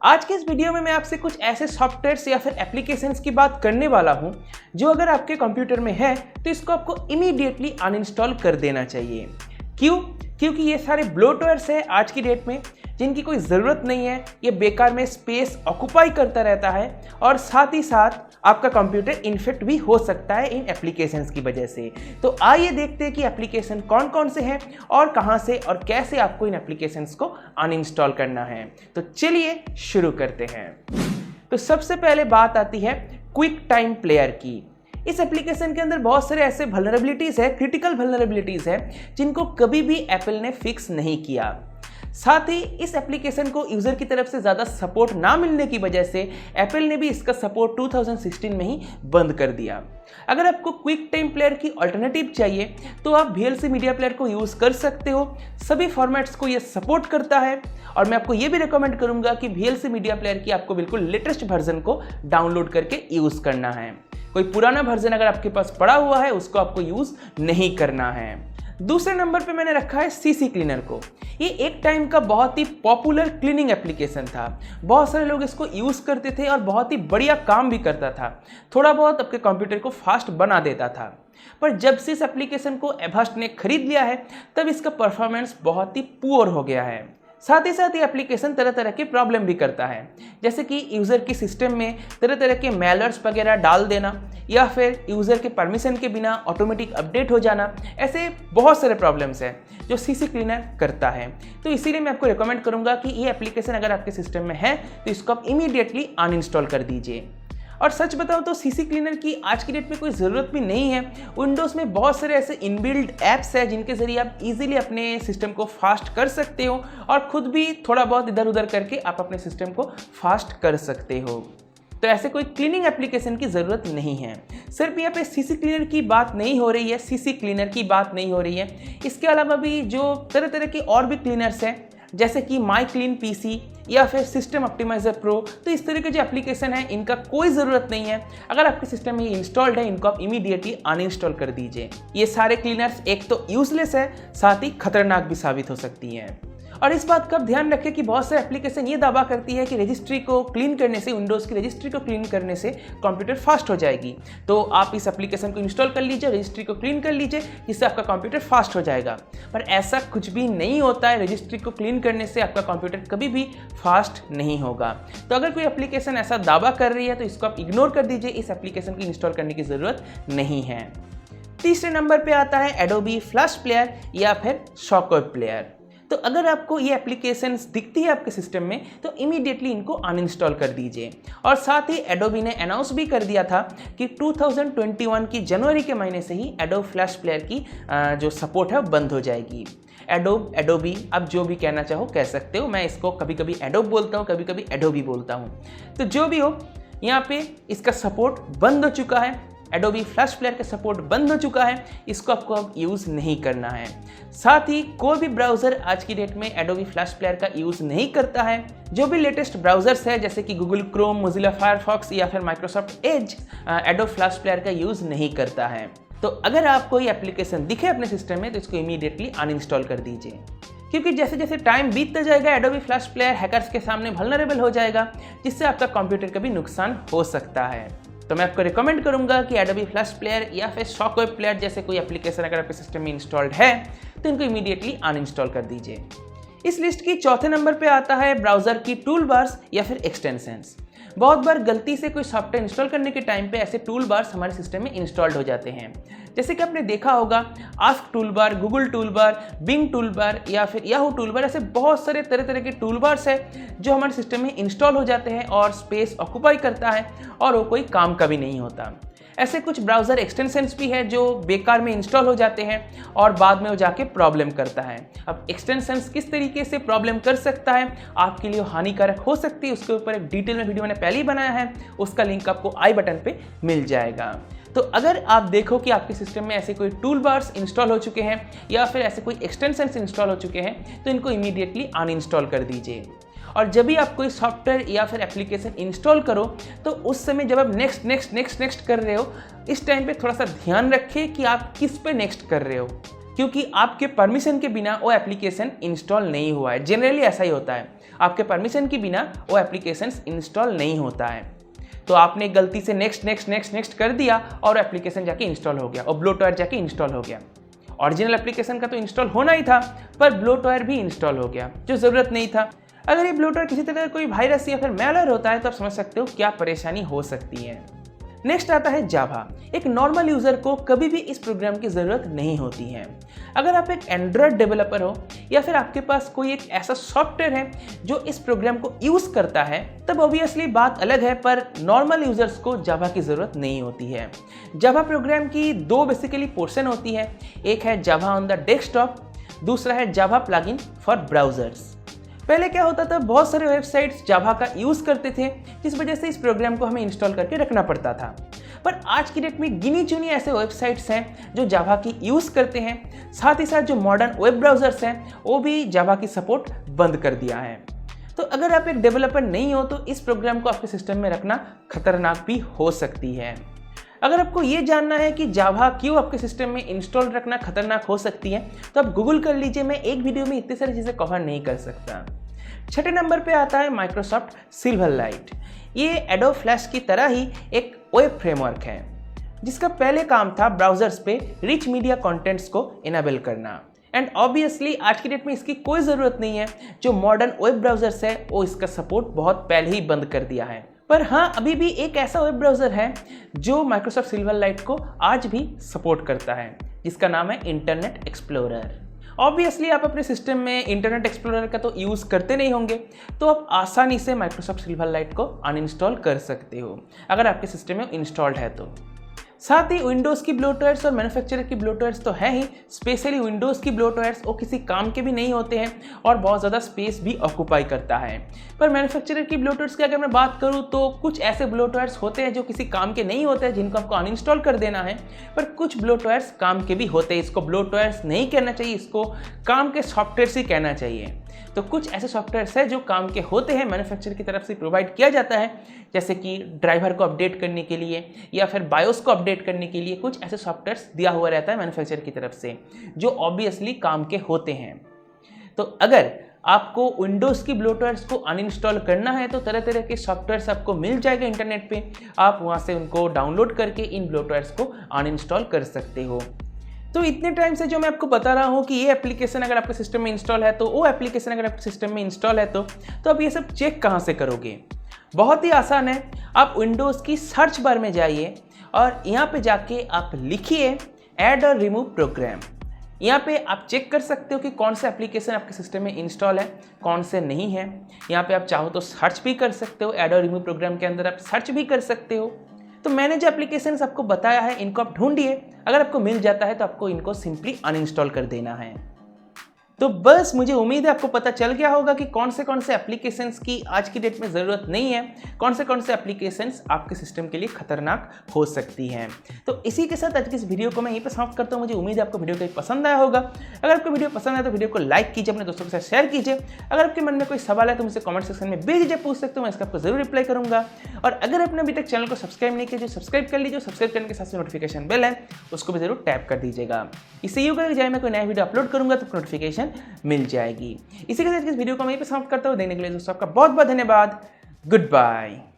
आज के इस वीडियो में मैं आपसे कुछ ऐसे सॉफ्टवेयर्स या फिर एप्लीकेशंस की बात करने वाला हूं जो अगर आपके कंप्यूटर में है तो इसको आपको इमीडिएटली अनइंस्टॉल कर देना चाहिए। क्यों? क्योंकि ये सारे ब्लोटवेयर्स हैं आज की डेट में जिनकी कोई ज़रूरत नहीं है, ये बेकार में स्पेस ऑक्युपाई करता रहता है और साथ ही साथ आपका कंप्यूटर इन्फेक्ट भी हो सकता है इन एप्लीकेशंस की वजह से। तो आइए देखते हैं कि एप्लीकेशन कौन कौन से हैं और कहां से और कैसे आपको इन एप्लीकेशंस को अनइंस्टॉल करना है। तो चलिए शुरू करते हैं। तो सबसे पहले बात आती है क्विक टाइम प्लेयर की। इस एप्लीकेशन के अंदर बहुत सारे ऐसे वल्नरेबिलिटीज़ है, क्रिटिकल वल्नरेबिलिटीज़ है जिनको कभी भी एप्पल ने फिक्स नहीं किया। साथ ही इस एप्लीकेशन को यूज़र की तरफ से ज़्यादा सपोर्ट ना मिलने की वजह से एप्पल ने भी इसका सपोर्ट 2016 में ही बंद कर दिया। अगर आपको क्विक टाइम प्लेयर की अल्टरनेटिव चाहिए तो आप VLC मीडिया प्लेयर को यूज़ कर सकते हो। सभी फॉर्मेट्स को ये सपोर्ट करता है और मैं आपको ये भी रिकमेंड करूँगा कि VLC मीडिया प्लेयर की आपको बिल्कुल लेटेस्ट वर्जन को डाउनलोड करके यूज़ करना है। कोई पुराना वर्जन अगर आपके पास पड़ा हुआ है उसको आपको यूज़ नहीं करना है। दूसरे नंबर पे मैंने रखा है CC क्लीनर को। ये एक टाइम का बहुत ही पॉपुलर क्लीनिंग एप्लीकेशन था। बहुत सारे लोग इसको यूज़ करते थे और बहुत ही बढ़िया काम भी करता था। थोड़ा बहुत आपके कंप्यूटर को फास्ट बना देता था। पर जब से इस एप्लीकेशन को एवस्ट ने खरीद लिया है तब इसका परफॉर्मेंस बहुत ही पुअर हो गया है। साथ ही एप्लीकेशन तरह तरह के प्रॉब्लम भी करता है, जैसे कि यूज़र के सिस्टम में तरह तरह के मेलर्स वगैरह डाल देना या फिर यूज़र के परमिशन के बिना ऑटोमेटिक अपडेट हो जाना। ऐसे बहुत सारे प्रॉब्लम्स हैं जो CC क्लीनर करता है। तो इसीलिए मैं आपको रिकमेंड करूँगा कि ये एप्लीकेशन अगर आपके सिस्टम में है तो इसको आप इमीडिएटली अनइंस्टॉल कर दीजिए। और सच बताओ तो CC क्लीनर की आज की डेट में कोई ज़रूरत भी नहीं है। विंडोज़ में बहुत सारे ऐसे इनबिल्ट ऐप्स हैं जिनके ज़रिए आप इजीली अपने सिस्टम को फास्ट कर सकते हो और ख़ुद भी थोड़ा बहुत इधर उधर करके आप अपने सिस्टम को फास्ट कर सकते हो। तो ऐसे कोई क्लीनिंग एप्लीकेशन की ज़रूरत नहीं है। सिर्फ यहाँ पे CC क्लीनर की बात नहीं हो रही है, CC क्लीनर की बात नहीं हो रही है। इसके अलावा भी जो तरह तरह के और भी क्लीनर्स हैं जैसे कि माई क्लीन PC या फिर सिस्टम ऑप्टिमाइजर प्रो, तो इस तरह के जो एप्लीकेशन है इनका कोई ज़रूरत नहीं है। अगर आपके सिस्टम में ये इंस्टॉल्ड है इनको आप इमीडिएटली अनइंस्टॉल कर दीजिए। ये सारे क्लीनर्स एक तो यूजलेस है, साथ ही खतरनाक भी साबित हो सकती हैं। और इस बात का ध्यान रखें कि बहुत सारे एप्लीकेशन ये दावा करती है कि रजिस्ट्री को क्लीन करने से, विंडोज़ की रजिस्ट्री को क्लीन करने से कंप्यूटर फास्ट हो जाएगी। तो आप इस एप्लीकेशन को इंस्टॉल कर लीजिए, रजिस्ट्री को क्लीन कर लीजिए, जिससे आपका कंप्यूटर फास्ट हो जाएगा। पर ऐसा कुछ भी नहीं होता है। रजिस्ट्री को क्लीन करने से आपका कंप्यूटर कभी भी फास्ट नहीं होगा। तो अगर कोई एप्लीकेशन ऐसा दावा कर रही है तो इसको आप इग्नोर कर दीजिए। इस एप्लीकेशन को इंस्टॉल करने की ज़रूरत नहीं है। तीसरे नंबर पर आता है एडोबी फ्लैश प्लेयर या फिर शॉकवेव प्लेयर। तो अगर आपको ये एप्लीकेशंस दिखती है आपके सिस्टम में तो इमीडिएटली इनको अनइंस्टॉल कर दीजिए। और साथ ही एडोबी ने अनाउंस भी कर दिया था कि 2021 की जनवरी के महीने से ही एडोब फ्लैश प्लेयर की जो सपोर्ट है बंद हो जाएगी। एडोबी आप जो भी कहना चाहो कह सकते हो। मैं इसको कभी कभी एडोब बोलता हूँ, कभी कभी एडोबी बोलता हूँ। तो जो भी हो, यहाँ पे इसका सपोर्ट बंद हो चुका है। एडोबी फ्लैश प्लेयर का सपोर्ट बंद हो चुका है, इसको आपको अब यूज़ नहीं करना है। साथ ही कोई भी ब्राउज़र आज की डेट में एडोबी फ्लैश प्लेयर का यूज़ नहीं करता है। जो भी लेटेस्ट ब्राउज़र्स है जैसे कि गूगल क्रोम, मोजिला फायरफॉक्स या फिर Microsoft Edge, Adobe flash player का यूज़ नहीं करता है। तो अगर आपको ये एप्लीकेशन दिखे अपने सिस्टम में तो इसको इमीडिएटली अनइंस्टॉल कर दीजिए, क्योंकि जैसे जैसे टाइम बीतता जाएगा एडोबी फ्लैश प्लेयर हैकर्स के सामने वल्नरेबल हो जाएगा, जिससे आपका कंप्यूटर का भी नुकसान हो सकता है। तो मैं आपको रिकमेंड करूंगा कि एडोबी फ्लैश प्लेयर या फिर शॉकवेव प्लेयर जैसे कोई एप्लीकेशन अगर आपके सिस्टम में इंस्टॉल्ड है तो इनको इमीडिएटली अनइंस्टॉल कर दीजिए। इस लिस्ट की चौथे नंबर पे आता है ब्राउज़र की टूल बार्स या फिर एक्सटेंशंस। बहुत बार गलती से कोई सॉफ्टवेयर इंस्टॉल करने के टाइम पे ऐसे टूल बार्स हमारे सिस्टम में इंस्टॉल्ड हो जाते हैं। जैसे कि आपने देखा होगा ask tool bar, Google tool bar, Bing tool bar या फिर याहू टूल बार, ऐसे बहुत सारे तरह तरह के टूल बार्स हैं जो हमारे सिस्टम में इंस्टॉल हो जाते हैं और स्पेस ऑक्युपाई करता है और वो कोई काम का भी नहीं होता। ऐसे कुछ ब्राउज़र एक्सटेंशंस भी है जो बेकार में इंस्टॉल हो जाते हैं और बाद में वो जाके प्रॉब्लम करता है। अब एक्सटेंशंस किस तरीके से प्रॉब्लम कर सकता है, आपके लिए हानिकारक हो सकती है, उसके ऊपर एक डिटेल में वीडियो मैंने पहले ही बनाया है, उसका लिंक आपको आई बटन पे मिल जाएगा। तो अगर आप देखो कि आपके सिस्टम में ऐसे कोई टूल बार्स इंस्टॉल हो चुके हैं या फिर ऐसे कोई एक्सटेंशंस इंस्टॉल हो चुके हैं तो इनको इमीडिएटली अनइंस्टॉल कर दीजिए। और जब भी आप कोई सॉफ्टवेयर या फिर एप्लीकेशन इंस्टॉल करो तो उस समय जब आप नेक्स्ट कर रहे हो, इस टाइम पे थोड़ा सा ध्यान रखें कि आप किस पे नेक्स्ट कर रहे हो। क्योंकि आपके परमिशन के बिना वो एप्लीकेशन इंस्टॉल नहीं हुआ है। जनरली ऐसा ही होता है, आपके परमिशन के बिना वो एप्लीकेशन इंस्टॉल नहीं होता है। तो आपने गलती से नेक्स्ट कर दिया और एप्लीकेशन जाके इंस्टॉल हो गया और ब्लोटवेयर जाके इंस्टॉल हो गया। ओरिजिनल एप्लीकेशन का तो इंस्टॉल होना ही था, पर ब्लोटवेयर भी इंस्टॉल हो गया जो ज़रूरत नहीं था। अगर ये ब्लोटवेयर किसी तरह कोई वायरस या फिर मैलवेयर होता है तो आप समझ सकते हो क्या परेशानी हो सकती है। नेक्स्ट आता है जावा। एक नॉर्मल यूज़र को कभी भी इस प्रोग्राम की ज़रूरत नहीं होती है। अगर आप एक एंड्रॉयड डेवलपर हो या फिर आपके पास कोई एक ऐसा सॉफ्टवेयर है जो इस प्रोग्राम को यूज़ करता है, तब ऑब्वियसली बात अलग है, पर नॉर्मल यूज़र्स को जावा की ज़रूरत नहीं होती है। जावा प्रोग्राम की दो बेसिकली पोर्शन होती है, एक है जावा ऑन द डेस्कटॉप, दूसरा है जावा प्लगइन फॉर ब्राउजर्स। पहले क्या होता था, बहुत सारे वेबसाइट्स जावा का यूज़ करते थे, जिस वजह से इस प्रोग्राम को हमें इंस्टॉल करके रखना पड़ता था। पर आज की डेट में गिनी चुनी ऐसे वेबसाइट्स हैं जो जावा की यूज़ करते हैं। साथ ही साथ जो मॉडर्न वेब ब्राउजर्स हैं वो भी जावा की सपोर्ट बंद कर दिया है। तो अगर आप एक डेवलपर नहीं हो तो इस प्रोग्राम को आपके सिस्टम में रखना खतरनाक भी हो सकती है। अगर आपको ये जानना है कि जावा क्यों आपके सिस्टम में इंस्टॉल रखना खतरनाक हो सकती है, तो आप गूगल कर लीजिए। मैं एक वीडियो में इतनी सारी चीज़ें कवर नहीं कर सकता। छठे नंबर पे आता है माइक्रोसॉफ्ट सिल्वरलाइट। ये एडोब फ्लैश की तरह ही एक वेब फ्रेमवर्क है, जिसका पहले काम था ब्राउजर्स पे रिच मीडिया कंटेंट्स को इनेबल करना। एंड ऑब्वियसली आज की डेट में इसकी कोई ज़रूरत नहीं है, जो मॉडर्न वेब ब्राउजर्स है वो इसका सपोर्ट बहुत पहले ही बंद कर दिया है। पर हाँ, अभी भी एक ऐसा वेब ब्राउज़र है जो माइक्रोसॉफ्ट सिल्वरलाइट को आज भी सपोर्ट करता है, जिसका नाम है इंटरनेट एक्सप्लोरर। ऑब्वियसली आप अपने सिस्टम में इंटरनेट एक्सप्लोरर का तो यूज़ करते नहीं होंगे, तो आप आसानी से माइक्रोसॉफ्ट सिल्वरलाइट को अनइंस्टॉल कर सकते हो अगर आपके सिस्टम में इंस्टॉल्ड है तो। साथ ही विंडोज़ की ब्लोटवेयर्स और मैन्युफैक्चरर की ब्लोटवेयर्स तो है ही, स्पेशली विंडोज़ की ब्लोटवेयर्स वो किसी काम के भी नहीं होते हैं और बहुत ज़्यादा स्पेस भी ऑक्यूपाई करता है। पर मैन्युफैक्चरर की ब्लोटवेयर्स की अगर मैं बात करूँ तो कुछ ऐसे ब्लोटवेयर्स होते हैं जो किसी काम के नहीं होते हैं, जिनको आपको अनइंस्टॉल कर देना है। पर कुछ ब्लोटवेयर्स काम के भी होते हैं। इसको ब्लोटवेयर्स नहीं कहना चाहिए, इसको काम के सॉफ्टवेयर्स ही कहना चाहिए। तो कुछ ऐसे सॉफ्टवेयर्स हैं जो काम के होते हैं, मैन्युफैक्चरर की तरफ से प्रोवाइड किया जाता है, जैसे कि ड्राइवर को अपडेट करने के लिए या फिर बायोस को अपडेट करने के लिए कुछ ऐसे सॉफ्टवेयर्स दिया हुआ रहता है मैन्युफैक्चरर की तरफ से, जो ऑब्वियसली काम के होते हैं। तो अगर आपको विंडोज़ की ब्लोटवेयर्स को अनइंस्टॉल करना है तो तरह तरह के सॉफ्टवेयर्स आपको मिल जाएगा इंटरनेट पे, आप वहाँ से उनको डाउनलोड करके इन ब्लोटवेयर्स को अनइंस्टॉल कर सकते हो। तो इतने टाइम से जो मैं आपको बता रहा हूँ कि ये एप्लीकेशन अगर आपके सिस्टम में इंस्टॉल है तो, वो एप्लीकेशन अगर आपके सिस्टम में इंस्टॉल है तो आप ये सब चेक कहाँ से करोगे? बहुत ही आसान है। आप विंडोज़ की सर्च बार में जाइए और यहाँ पे जाके आप लिखिए ऐड और रिमूव प्रोग्राम। यहाँ पे आप चेक कर सकते हो कि कौन सा एप्लीकेशन आपके सिस्टम में इंस्टॉल है, कौन से नहीं है। यहाँ पे आप चाहो तो सर्च भी कर सकते हो, ऐड और रिमूव प्रोग्राम के अंदर आप सर्च भी कर सकते हो। तो मैंने जो एप्लीकेशंस आपको बताया है इनको आप ढूंढिए, अगर आपको मिल जाता है तो आपको इनको सिंपली अनइंस्टॉल कर देना है। तो बस मुझे उम्मीद है आपको पता चल गया होगा कि कौन से एप्लीकेशंस की आज की डेट में ज़रूरत नहीं है, कौन से एप्लीकेशंस आपके सिस्टम के लिए खतरनाक हो सकती हैं। तो इसी के साथ आज की इस वीडियो को मैं यहीं पर समाप्त करता हूँ। मुझे उम्मीद है आपको वीडियो को पसंद आया होगा। अगर आपको वीडियो पसंद आया तो वीडियो को लाइक कीजिए, अपने दोस्तों के साथ शेयर कीजिए। अगर आपके मन में कोई सवाल है तो मुझे कमेंट सेक्शन में बेझिझक दीजिए, पूछ सकते हो, मैं इसका आपको जरूर रिप्लाई करूँगा। और अगर आपने अभी तक चैनल को सब्सक्राइब नहीं किया, सब्सक्राइब कर लीजिए। सब्सक्राइब करने के साथ नोटिफिकेशन बेल है उसको भी जरूर टैप कर दीजिएगा। इससे ये होगा कि जब मैं कोई नया वीडियो अपलोड करूँगा तो नोटिफिकेशन मिल जाएगी। इसी के साथ इस वीडियो को मैं यहीं पे समाप्त करता हूँ। देखने के लिए दोस्तों आपका बहुत बहुत धन्यवाद। Good bye.